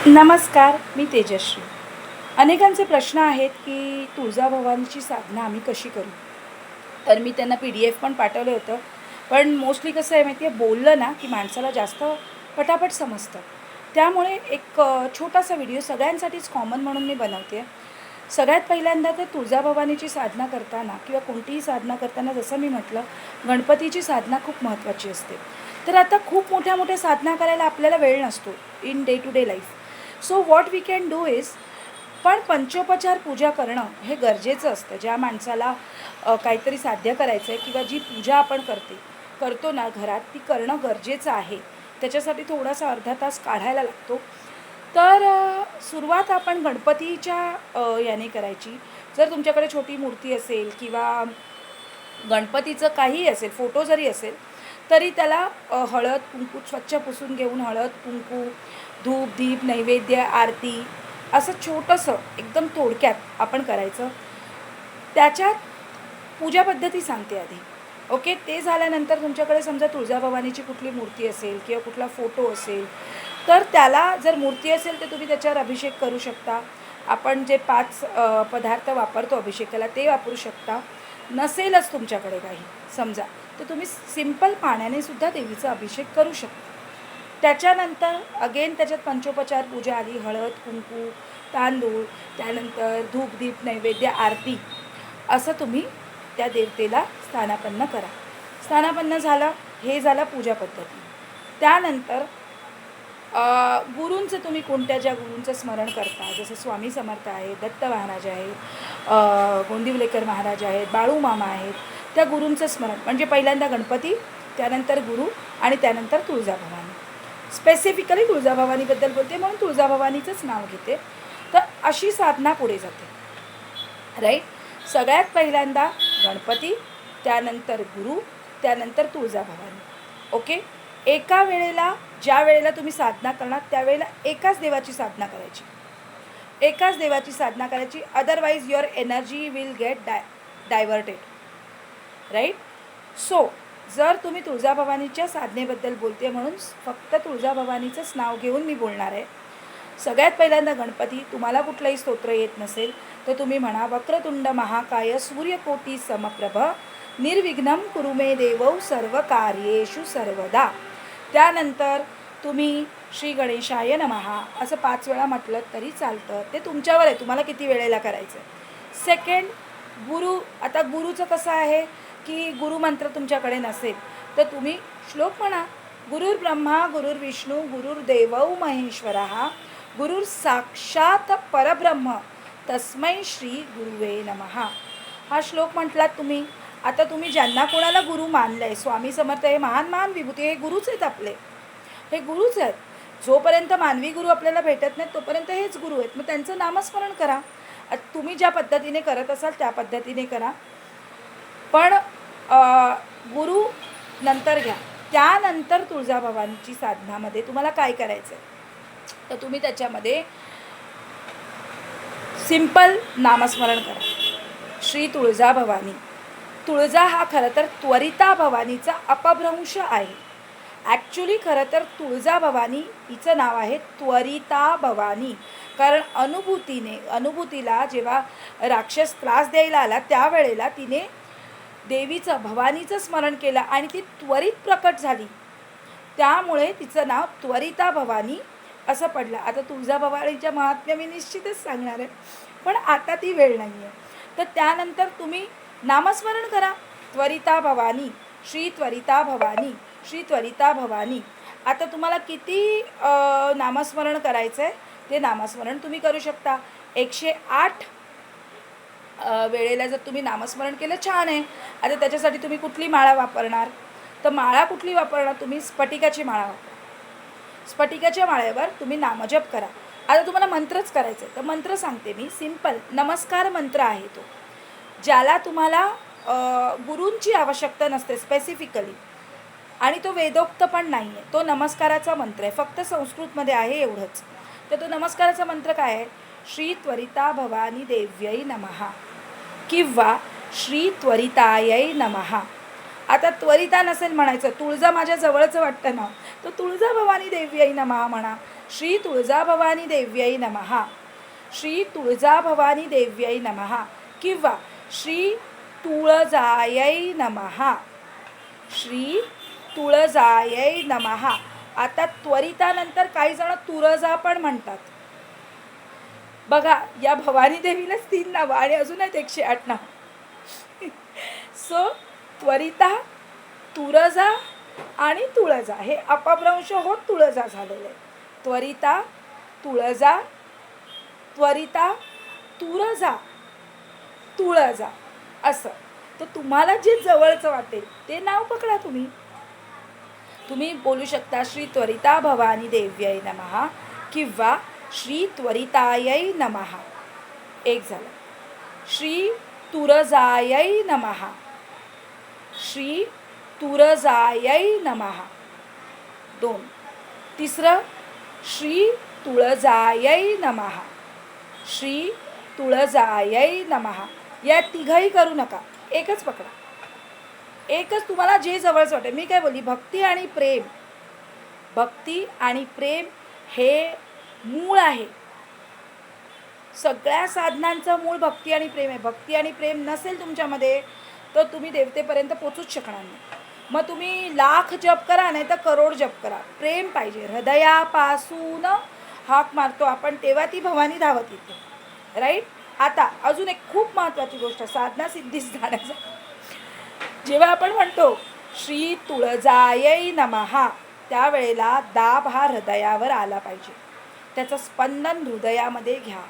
नमस्कार, मी तेजश्री. अनेकांचे प्रश्न आहेत की तुळजाभवानीची साधना आम्ही कशी करू? तर मी त्यांना PDF पण पाठवलं होतं. पण मोस्टली कसं आहे माहिती आहे, बोललं ना की माणसाला जास्त पटापट समजतं. त्यामुळे एक छोटासा व्हिडिओ सगळ्यांसाठीच कॉमन म्हणून मी बनवते आहे. सगळ्यात पहिल्यांदा तर तुळजाभवानीची साधना करताना किंवा कोणतीही साधना करताना जसं मी म्हटलं, गणपतीची साधना खूप महत्त्वाची असते. तर आता खूप मोठ्या-मोठ्या साधना करायला आपल्याला वेळ नसतो in day to day life. So what we can do is, पण पंचोपचार पूजा करणं हे गरजेचं असतं. ज्या माणसाला काहीतरी साध्य करायचं आहे किंवा जी पूजा आपण करतो ना घरात, ती करणं गरजेचं आहे. त्याच्यासाठी थोडासा अर्धा तास काढायला लागतो. तर सुरुवात आपण गणपतीच्या याने करायची. जर तुमच्याकडे छोटी मूर्ती असेल किंवा गणपतीचं काहीही असेल, फोटो जरी असेल, तरी त्याला हळद, कुंकू स्वच्छ पुसून घेऊन हळद, कुंकू, धूप, दीप, नैवेद्य, आरती असं छोटंसं एकदम थोडक्यात आपण करायचं. त्याच्यात पूजा पद्धती सांगते आधी. ओके, ते झाल्यानंतर तुमच्याकडे समजा तुळजाभवानीची कुठली मूर्ती असेल किंवा कुठला फोटो असेल, तर त्याला जर मूर्ती असेल तर तुम्ही त्याच्यावर अभिषेक करू शकता. आपण जे 5 पदार्थ वापरतो अभिषेकाला ते वापरू शकता. नसेलच तुमच्याकडे काही समजा, तर तुम्ही सिंपल पाण्याने सुद्धा देवीचा अभिषेक करू शकता. त्याच्यानंतर अगेन त्याच्यात पंचोपचार पूजा आली. हळद, कुंकू, तांदूळ, त्यानंतर धूप, दीप, नैवेद्य, आरती असं तुम्ही त्या देवतेला स्थानापन्न करा. स्थानापन्न झालं, हे झालं पूजा पद्धती. त्यानंतर गुरूंचं तुम्ही कोणत्या ज्या गुरूंचं स्मरण करता, जसं स्वामी समर्थ आहेत, दत्त महाराज आहेत, गोंदिवलेकर महाराज आहेत, बाळू मामा आहेत, त्या गुरूंचं स्मरण म्हणजे पहिल्यांदा गणपती, त्यानंतर गुरु आणि त्यानंतर तुळजाभवानी. स्पेसिफिकली तुळजाभवानीबद्दल बोलते म्हणून तुळजाभवानीचंच नाव घेते. तर अशी साधना पुढे जाते. राईट. सगळ्यात पहिल्यांदा गणपती, त्यानंतर गुरु, त्यानंतर तुळजाभवानी. ओके. एका वेळेला ज्या वेळेला तुम्ही साधना करणार त्यावेळेला एकाच देवाची साधना करायची. एकाच देवाची साधना करायची. Otherwise your energy will get diverted. Right. So जर तुम्ही तुळजाभवानीच्या साधनेबद्दल बोलते म्हणून फक्त तुळजाभवानीचंच नाव घेऊन मी बोलणार आहे. सगळ्यात पहिल्यांदा गणपती. तुम्हाला कुठलंही स्तोत्र येत नसेल तर तुम्ही म्हणा, वक्रतुंड महाकाय सूर्यकोटी समप्रभ निर्विघ्नं कुरु मे देवौ सर्व कार्येषु सर्वदा. त्यानंतर तुम्ही श्री गणेशाय नमः असं 5 वेळा म्हटलं तरी चालतं. ते तुमच्यावर आहे, तुम्हाला किती वेळेला करायचं आहे. सेकंड, गुरु. आता गुरुचं कसं आहे की गुरुमंत्र तुमच्याकडे नसेल तर तुम्ही श्लोक म्हणा. गुरुर् ब्रह्मा गुरुर्विष्णू गुरुर्देवौ महेश्वरः गुरुर साक्षात परब्रह्म तस्मै श्री गुरुवे नमः. हा श्लोक म्हटलात तुम्ही. आता तुम्ही ज्यांना कोणाला गुरु मानलं आहे, स्वामी समर्थ हे महान महान विभूती, हे गुरुच आहेत आपले, हे गुरुच आहेत. जोपर्यंत मानवी गुरु आपल्याला भेटत नाहीत तोपर्यंत हेच गुरु आहेत. मग त्यांचं नामस्मरण करा. तुम्ही ज्या पद्धतीने करत असाल त्या पद्धतीने करा. पण गुरु नंतर घ्या. त्यानंतर तुळजाभवानीची साधनामध्ये तुम्हाला काय करायचं आहे, तर तुम्ही त्याच्यामध्ये सिंपल नामस्मरण करा. श्री तुळजाभवानी. तुळजा हा खरं तर त्वरिता भवानीचा अपभ्रंश आहे. ॲक्च्युली खरं तर तुळजाभवानी हिचं नाव आहे त्वरिता भवानी. कारण अनुभूतीला जेव्हा राक्षस त्रास द्यायला आला त्यावेळेला तिने देवीचं, भवानीचं स्मरण केलं आणि ती त्वरित प्रकट झाली. त्यामुळे तिचं नाव त्वरिता भवानी असं पडलं. आता तुळजाभवानीच्या महात्म्य मी निश्चितच सांगणार आहे, पण आता ती वेळ नाही आहे. तर त्यानंतर तुम्ही नामस्मरण करा. त्वरिता भवानी, श्री त्वरिता भवानी, श्री त्वरिता भवानी. आता तुम्हाला किती नामस्मरण करायचं आहे ते नामस्मरण तुम्ही करू शकता. 108 वेळेला जर तुम्ही नामस्मरण केलं छान आहे. आता त्याच्यासाठी तुम्ही कुठली माळा वापरणार, तर माळा कुठली वापरणार, तुम्ही स्फटिकाची माळा वापरा. स्फटिकाच्या माळेवर तुम्ही नामजप करा. आता तुम्हाला मंत्रच करायचं आहे तर मंत्र सांगते मी. सिंपल नमस्कार मंत्र आहे तो, ज्याला तुम्हाला गुरूंची आवश्यकता नसते स्पेसिफिकली, आणि तो वेदोक्त पण नाही आहे. तो नमस्काराचा मंत्र आहे, फक्त संस्कृतमध्ये आहे एवढंच. तर तो नमस्काराचा मंत्र काय आहे, श्री त्वरिता भवानी देव्यै नमः किंवा श्री त्वरितायै नमः. आता त्वरिता नसेल म्हणायचं, तुळजा माझ्या जवळचं वाटतं ना, तर तुळजा भवानी देव्यै नमः म्हणा. श्री तुळजाभवानी देव्यै नमः, श्री तुळजाभवानी देव्यै नमः किंवा श्री तुळजायै नमः, श्री तुळजायै नमः. आता त्वरितानंतर काही जण तुळजा पण म्हणतात. बघा, या भवानी देवीलाच 3 नावं आणि अजून आहेत 108 नाव. सो त्वरिता, तुळजा आणि तुळजा हे अपभ्रंश होत तुळजा झालेलं आहे. त्वरिता, तुळजा, त्वरिता, तुळजा, तुळजा असं. तर तुम्हाला जे जवळचं वाटेल ते नाव पकडा. तुम्ही बोलू शकता श्री त्वरिता भवानी देव्यै नमः किंवा श्री त्वरितायै नमः. एक झालं. श्री तुळजायै नमः, श्री तुळजायै नमः. 2. तिसरं श्री तुळजायै नमः, श्री तुळजायै नमः. या तिघही करू नका, एकच पकडा. एकच तुम्हाला जे जवळचं वाटेल. मी काय बोलली, भक्ती आणि प्रेम, भक्ती आणि प्रेम हे मूळ आहे. सगळ्या साधनांचं मूळ भक्ती आणि प्रेम आहे. भक्ती आणि प्रेम नसेल तुमच्यामध्ये तर तुम्ही देवतेपर्यंत पोचूच शकणार नाही. मग तुम्ही लाख जप करा नाही तर करोड जप करा, प्रेम पाहिजे. हृदयापासून हाक मारतो आपण तेव्हा ती भवानी धावत येते. राईट. आता अजून एक खूप महत्त्वाची गोष्ट, साधना सिद्धीस जाण्याचा. जेव्हा आपण म्हणतो श्री तुळजायै नमः त्यावेळेला दाब हा हृदयावर आला पाहिजे. त्याचं स्पंदन हृदयामध्ये घ्या,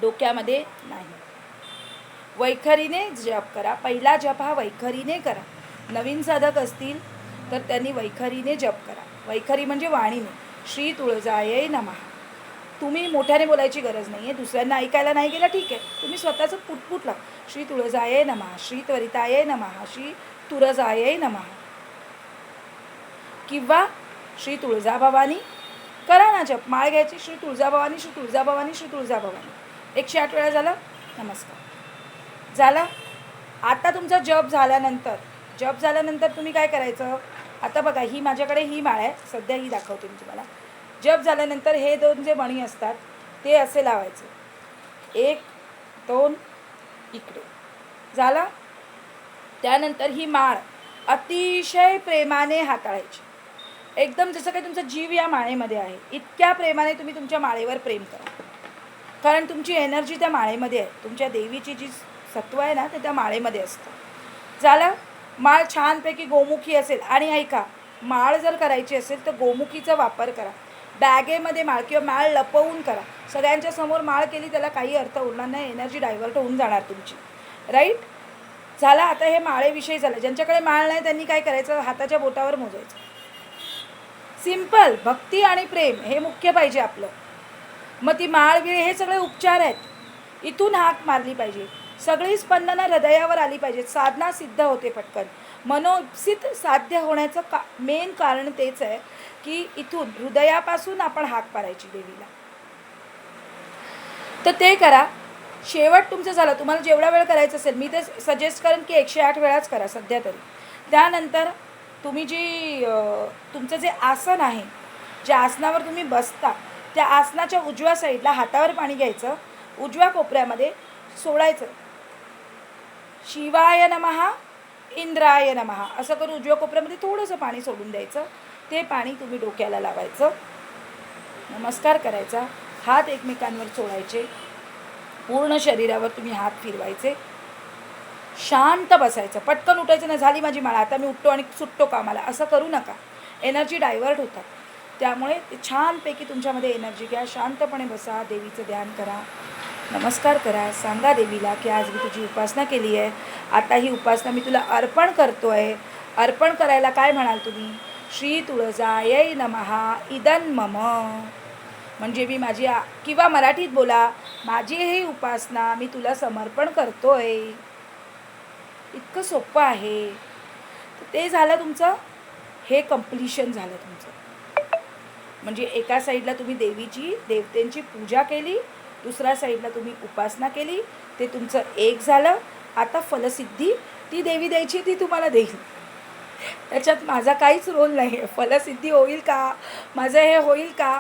डोक्यामध्ये नाही. वैखरीने जप करा. पहिला जप हा वैखरीने करा. नवीन साधक असतील तर त्यांनी वैखरीने जप करा. वैखरी म्हणजे वाणीने. श्री तुळजायै नमः. तुम्ही मोठ्याने बोलायची गरज नाही आहे. दुसऱ्यांना ऐकायला नाही गेलं ठीक आहे, तुम्ही स्वतःचं पुटपुटला. श्री तुळजायै नमः, श्री त्वरितायै नमः, श्री तुळजायै नमः किंवा श्री तुळजाभवानी करा ना जप. माळ घ्यायची, श्री तुळजाभवानी, श्री तुळजाभवानी, श्री तुळजाभवानी. 108 वेळा झालं. नमस्कार झाला. आता तुमचा जप झाल्यानंतर तुम्ही काय करायचं. आता बघा, ही माझ्याकडे ही माळ आहे, सध्या ही दाखवते मी तुम्हाला. जप झाल्यानंतर हे 2 जे मणी असतात ते असे लावायचे. 1 2 इकडे झाला. त्यानंतर ही माळ अतिशय प्रेमाने हाताळायची. एकदम जसं काही तुमचा जीव या माळेमध्ये आहे इतक्या प्रेमाने तुम्ही तुमच्या माळेवर प्रेम करा. कारण तुमची एनर्जी त्या माळेमध्ये आहे. तुमच्या देवीची जी सत्व आहे ना ते त्या माळेमध्ये असतं. झालं. माळ छानपैकी गोमुखी असेल. आणि ऐका, माळ जर करायची असेल तर गोमुखीचा वापर करा. बॅगेमध्ये माळ किंवा माळ लपवून करा. सगळ्यांच्या समोर माळ केली त्याला काही अर्थ उरणार नाही, एनर्जी डायव्हर्ट होऊन जाणार तुमची. राईट. झाला. आता हे माळेविषयी झालं. ज्यांच्याकडे माळ नाही त्यांनी काय करायचं, हाताच्या बोटावर मोजायचं. सिम्पल. भक्ती आणि प्रेम हे मुख्य पाहिजे आपलं. मग ती माळ गिळ हे सगळे उपचार आहेत. इथून हाक मारली पाहिजे. सगळी स्पंदनं हृदयावर आली पाहिजेत. साधना सिद्ध होते पटकन. मनोसित साध्य होण्याचं मेन कारण तेच आहे की इथून हृदयापासून आपण हाक मारायची देवीला. तर ते करा. शेवट तुमचं झालं. तुम्हाला जेवढा वेळ करायचं असेल मी ते सजेस्ट करेन की 108 वेळाच करा सध्या तरी. त्यानंतर तुम्ही तुमचं जे आसन आहे, ज्या आसनावर तुम्ही बसता त्या आसनाच्या उजव्या साईडला हातावर पाणी घ्यायचं, उजव्या कोपऱ्यामध्ये सोडायचं. शिवाय नमः, इंद्राय नमः असं करून उजव्या कोपऱ्यामध्ये थोडंसं पाणी सोडून द्यायचं. ते पाणी तुम्ही डोक्याला लावायचं, नमस्कार करायचा, हात एकमेकांवर सोडायचे, पूर्ण शरीरावर तुम्ही हात फिरवायचे, शांत बसायचं. पटकन उठायचं नाही, झाली माझी माळा आता मी उठतो आणि सुटतो कामाला, असं करू नका. एनर्जी डायव्हर्ट होतात. त्यामुळे छानपैकी तुमच्यामध्ये एनर्जी घ्या. शांतपणे बसा, देवीचं ध्यान करा, नमस्कार करा, सांगा देवीला की आज मी तुझी उपासना केली आहे, आता ही उपासना मी तुला अर्पण करतो आहे. अर्पण करायला काय म्हणाल तुम्ही, श्री तुळजायै नमः इदं मम, म्हणजे मी माझी किंवा मराठीत बोला, माझी ही उपासना मी तुला समर्पण करतो आहे. इतकं सोपं आहे. ते झालं तुमचं, हे कंप्लिशन झालं तुमचं. म्हणजे एका साईडला तुम्ही देवतेंची पूजा केली, दुसऱ्या साईडला तुम्ही उपासना केली, ते तुमचं एक झालं. आता फलसिद्धी ती देवी द्यायची ती तुम्हाला देईल. त्याच्यात माझा काहीच रोल नाही आहे. फलसिद्धी होईल का, माझं हे होईल का,